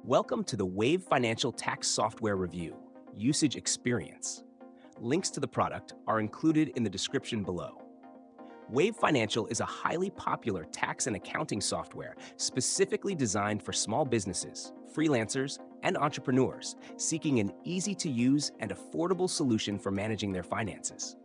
Welcome to the Wave Financial Tax Software Review Usage Experience. Links to the product are included in the description below. Wave Financial is a highly popular tax and accounting software specifically designed for small businesses, freelancers, and entrepreneurs seeking an easy-to-use and affordable solution for managing their finances.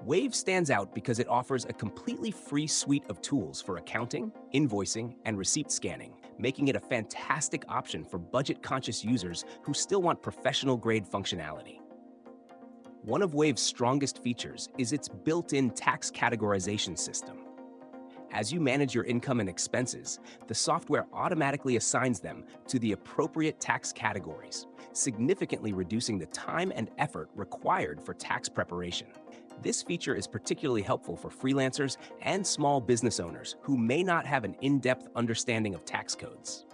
Wave stands out because it offers a completely free suite of tools for accounting, invoicing, and receipt scanning, making it a fantastic option for budget-conscious users who still want professional-grade functionality. One of Wave's strongest features is its built-in tax categorization system. As you manage your income and expenses, the software automatically assigns them to the appropriate tax categories, significantly reducing the time and effort required for tax preparation. This feature is particularly helpful for freelancers and small business owners who may not have an in-depth understanding of tax codes.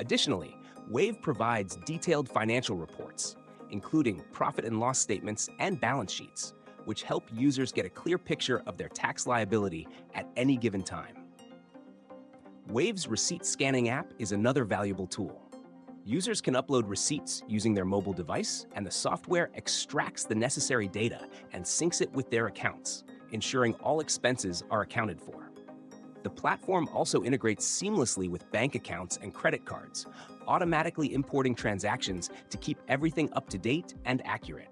Additionally, Wave provides detailed financial reports, including profit and loss statements and balance sheets, which help users get a clear picture of their tax liability at any given time. Wave's receipt scanning app is another valuable tool. Users can upload receipts using their mobile device, and the software extracts the necessary data and syncs it with their accounts, ensuring all expenses are accounted for. The platform also integrates seamlessly with bank accounts and credit cards, automatically importing transactions to keep everything up to date and accurate.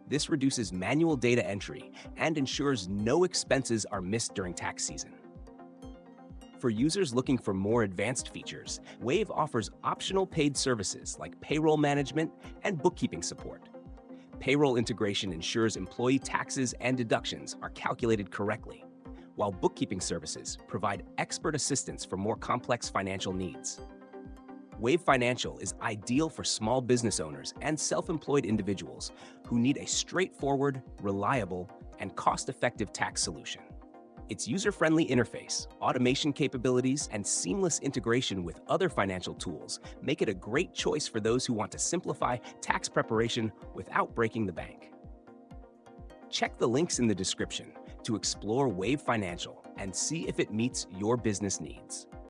This reduces manual data entry and ensures no expenses are missed during tax season. For users looking for more advanced features, Wave offers optional paid services like payroll management and bookkeeping support. Payroll integration ensures employee taxes and deductions are calculated correctly, while bookkeeping services provide expert assistance for more complex financial needs. Wave Financial is ideal for small business owners and self-employed individuals who need a straightforward, reliable, and cost-effective tax solution. Its user-friendly interface, automation capabilities, and seamless integration with other financial tools make it a great choice for those who want to simplify tax preparation without breaking the bank. Check the links in the description to explore Wave Financial and see if it meets your business needs.